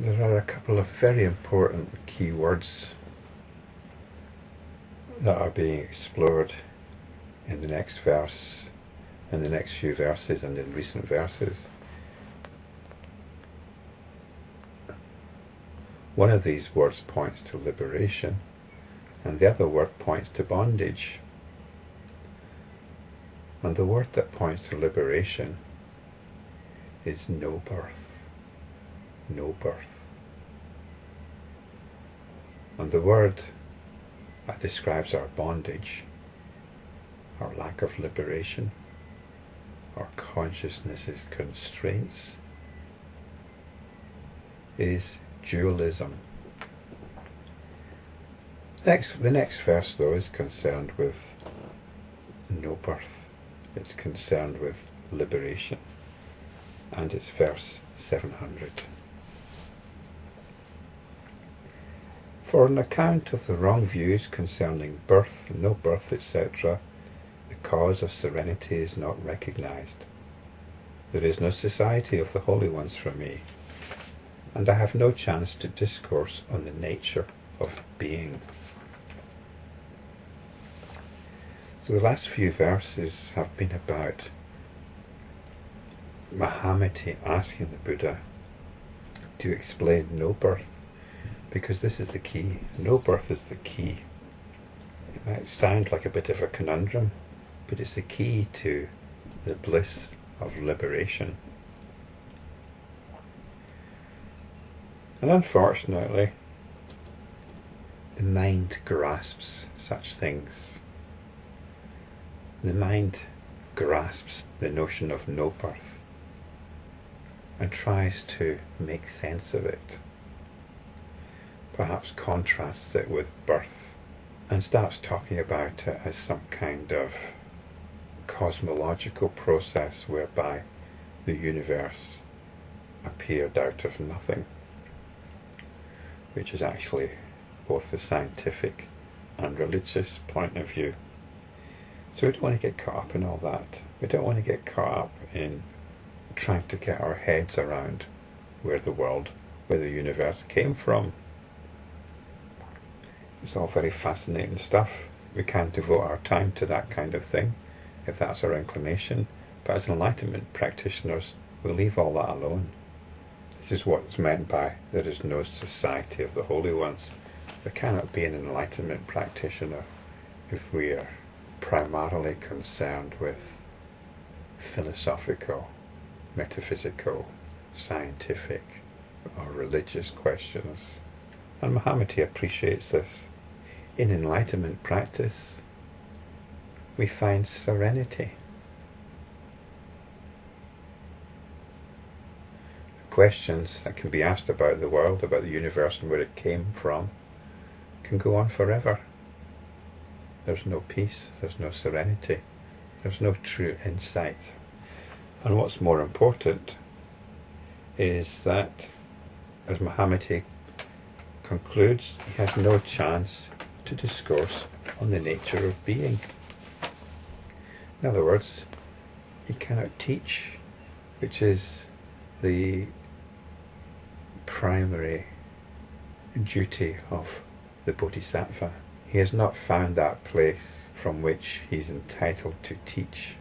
There are a couple of very important key words that are being explored in the next verse, in the next few verses, and in recent verses. One of these words points to liberation, and the other word points to bondage. And the word that points to liberation is no birth. No birth. And the word that describes our bondage, our lack of liberation, our consciousness's constraints, is dualism. The next verse, though, is concerned with no birth. It's concerned with liberation, and it's verse 700. For an account of the wrong views concerning birth, no birth, etc., the cause of serenity is not recognized. There is no society of the holy ones for me, and I have no chance to discourse on the nature of being. So the last few verses have been about Mahamati asking the Buddha to explain no birth, because this is the key. No birth is the key. It might sound like a bit of a conundrum, but it's the key to the bliss of liberation. And unfortunately, the mind grasps such things. The mind grasps the notion of no birth and tries to make sense of it. Perhaps contrasts it with birth and starts talking about it as some kind of cosmological process whereby the universe appeared out of nothing, which is actually both the scientific and religious point of view. So we don't want to get caught up in all that. We don't want to get caught up in trying to get our heads around where the universe came from. It's all very fascinating stuff. We can devote our time to that kind of thing, if that's our inclination. But as enlightenment practitioners, we'll leave all that alone. This is what's meant by there is no society of the holy ones. There cannot be an enlightenment practitioner if we are primarily concerned with philosophical, metaphysical, scientific, or religious questions. And Mahamati appreciates this. In enlightenment practice, we find serenity. The questions that can be asked about the world, about the universe and where it came from, can go on forever. There's no peace, there's no serenity, there's no true insight. And what's more important is that, as Mahamati concludes, he has no chance to discourse on the nature of being. In other words, he cannot teach, which is the primary duty of the Bodhisattva. He has not found that place from which he's entitled to teach.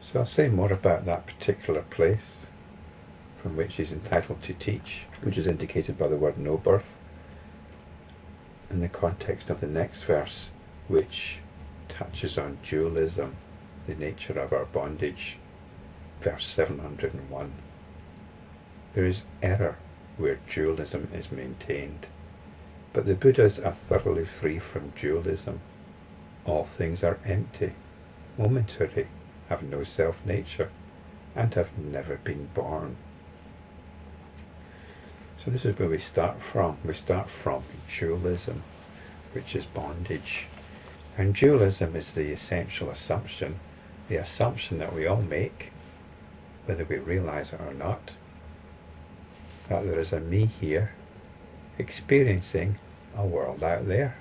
So I'll say more about that particular place from which he's entitled to teach, which is indicated by the word no birth, in the context of the next verse, which touches on dualism, the nature of our bondage, verse 701. There is error where dualism is maintained, but the Buddhas are thoroughly free from dualism. All things are empty, momentary, have no self-nature, and have never been born. So this is where we start from. We start from dualism, which is bondage. And dualism is the essential assumption, the assumption that we all make, whether we realize it or not, that there is a me here experiencing a world out there.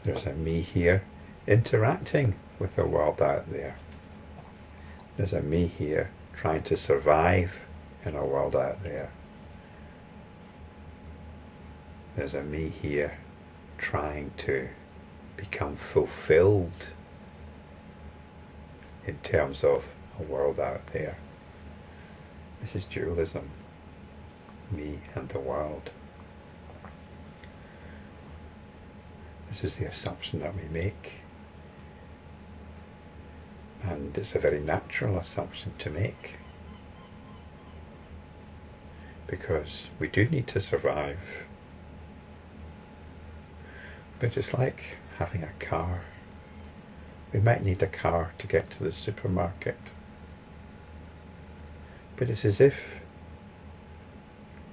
There's a me here interacting with the world out there. There's a me here trying to survive in a world out there. there's a me here trying to become fulfilled in terms of a world out there. This is dualism, me and the world. This is the assumption that we make, and it's a very natural assumption to make, because we do need to survive. But it's like having a car. We might need a car to get to the supermarket, but it's as if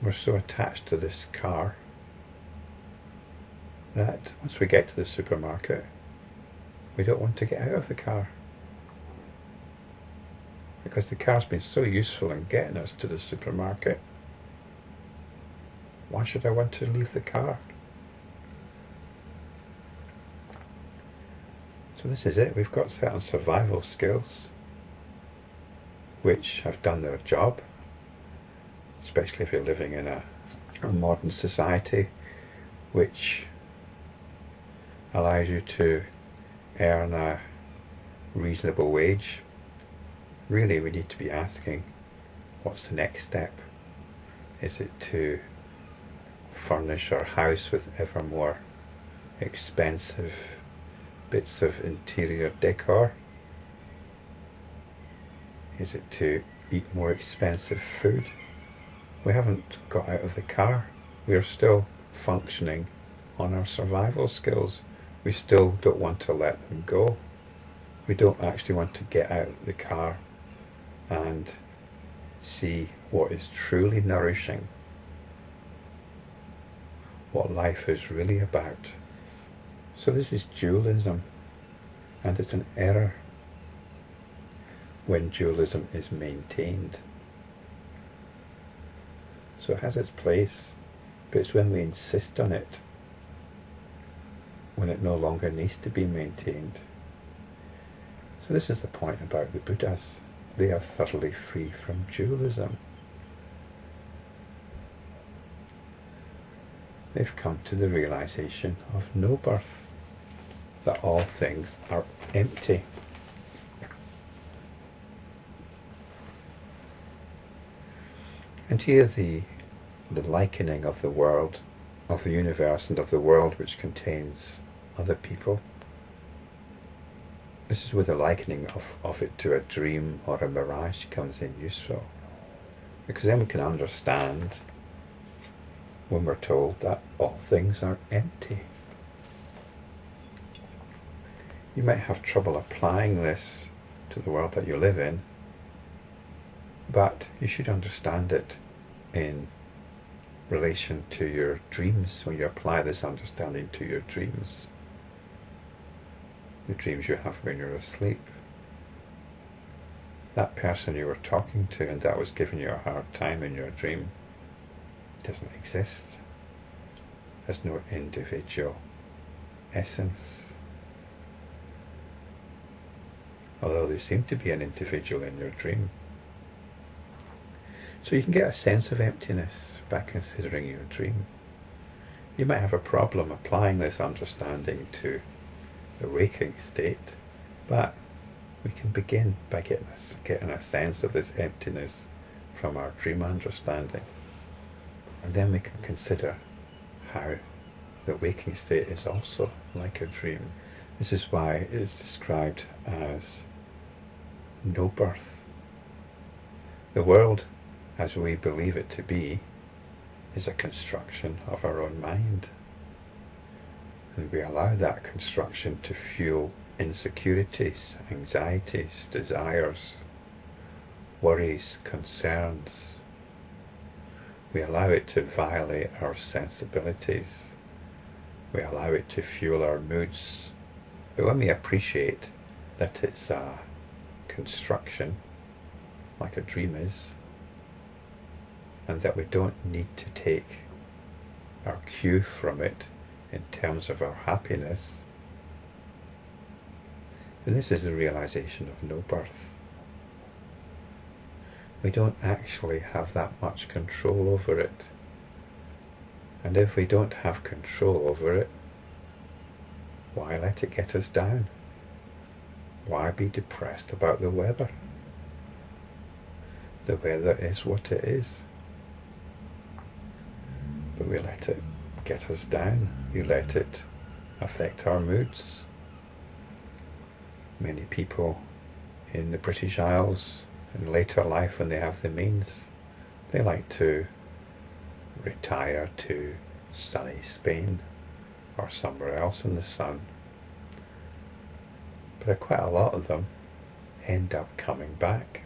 we're so attached to this car that once we get to the supermarket, we don't want to get out of the car, because the car's been so useful in getting us to the supermarket. Why should I want to leave the car? So this is it. We've got certain survival skills which have done their job, especially if you're living in a modern society which allows you to earn a reasonable wage. Really, we need to be asking, what's the next step? Is it to furnish our house with ever more expensive bits of interior decor? Is it to eat more expensive food? We haven't got out of the car. We are still functioning on our survival skills. We still don't want to let them go. We don't actually want to get out of the car and see what is truly nourishing, what life is really about. So this is dualism, and it's an error when dualism is maintained. So it has its place, but it's when we insist on it, when it no longer needs to be maintained. So this is the point about the Buddhas. They are thoroughly free from dualism. They've come to the realization of no birth, that all things are empty. And here the likening of the world, of the universe and of the world which contains other people. This is where the likening of it to a dream or a mirage comes in useful, because then we can understand when we're told that all things are empty. You might have trouble applying this to the world that you live in, but you should understand it in relation to your dreams, when you apply this understanding to your dreams, the dreams you have when you're asleep. That person you were talking to and that was giving you a hard time in your dream doesn't exist. There's no individual essence, although there seemed to be an individual in your dream. So you can get a sense of emptiness by considering your dream. You might have a problem applying this understanding to the waking state, but we can begin by getting a sense of this emptiness from our dream understanding. And then we can consider how the waking state is also like a dream. This is why it is described as no birth. The world, as we believe it to be, is a construction of our own mind. And we allow that construction to fuel insecurities, anxieties, desires, worries, concerns. We allow it to violate our sensibilities. We allow it to fuel our moods. But when we appreciate that it's a construction, like a dream is, and that we don't need to take our cue from it in terms of our happiness, then this is the realization of no birth. We don't actually have that much control over it. And if we don't have control over it, why let it get us down? Why be depressed about the weather? The weather is what it is. But we let it get us down. We let it affect our moods. Many people in the British Isles in later life, when they have the means, they like to retire to sunny Spain or somewhere else in the sun. But quite a lot of them end up coming back.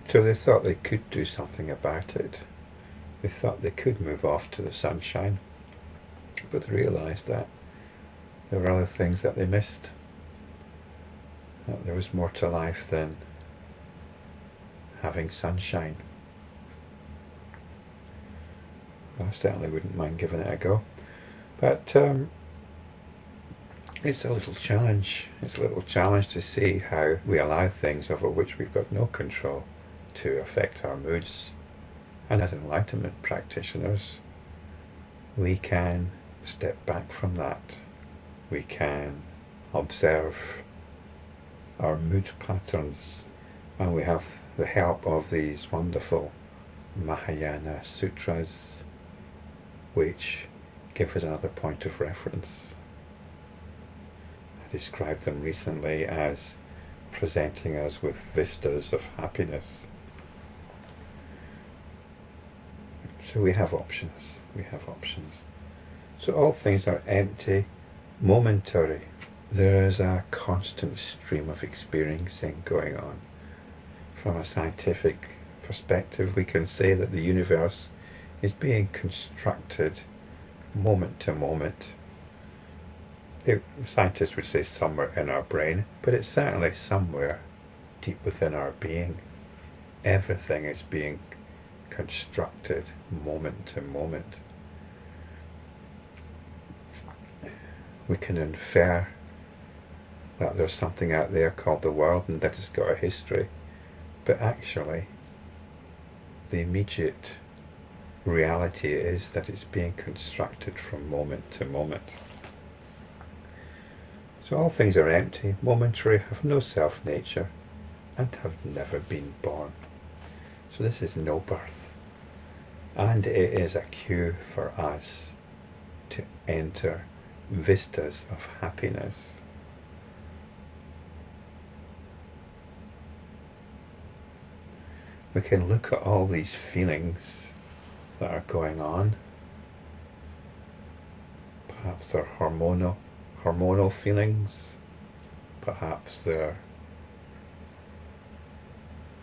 So they thought they could do something about it. They thought they could move off to the sunshine, but they realised that there were other things that they missed, that there was more to life than having sunshine. I certainly wouldn't mind giving it a go, but it's a little challenge. It's a little challenge to see how we allow things over which we've got no control to affect our moods. And as enlightenment practitioners, we can step back from that. We can observe our mood patterns, and we have the help of these wonderful Mahayana sutras, which give us another point of reference. I described them recently as presenting us with vistas of happiness. So we have options. We have options. So all things are empty, momentary. There is a constant stream of experiencing going on. From a scientific perspective, we can say that the universe is being constructed moment to moment. The scientists would say somewhere in our brain, but it's certainly somewhere deep within our being. Everything is being constructed moment to moment. We can infer that there's something out there called the world and that it's got a history, but actually the immediate reality is that it's being constructed from moment to moment. So all things are empty, momentary, have no self-nature, and have never been born. So this is no birth. And it is a cue for us to enter vistas of happiness. We can look at all these feelings that are going on. Perhaps they're hormonal feelings. Perhaps they're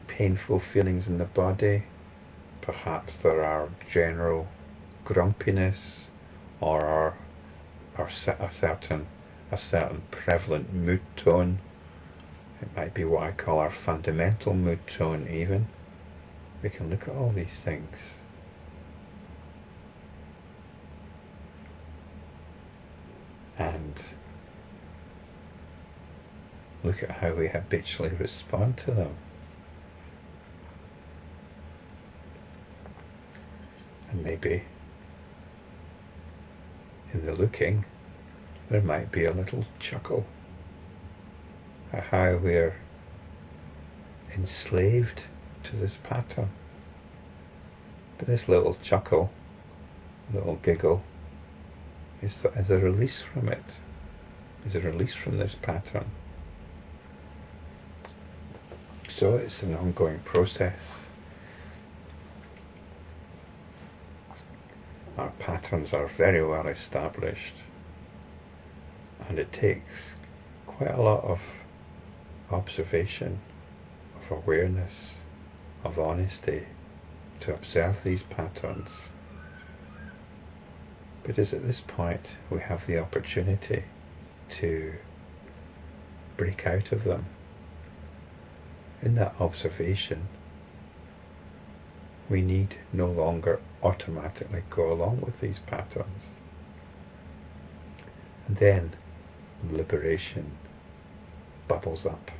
painful feelings in the body. Perhaps there are general grumpiness, or a certain prevalent mood tone. It might be what I call our fundamental mood tone even. We can look at all these things. And look at how we habitually respond to them. And maybe in the looking there might be a little chuckle at how we're enslaved to this pattern. But this little chuckle, little giggle, is a release from it, is a release from this pattern. So it's an ongoing process. Our patterns are very well established, and it takes quite a lot of observation, of awareness, of honesty to observe these patterns. But it's at this point we have the opportunity to break out of them. In that observation, we need no longer automatically go along with these patterns. And then liberation bubbles up.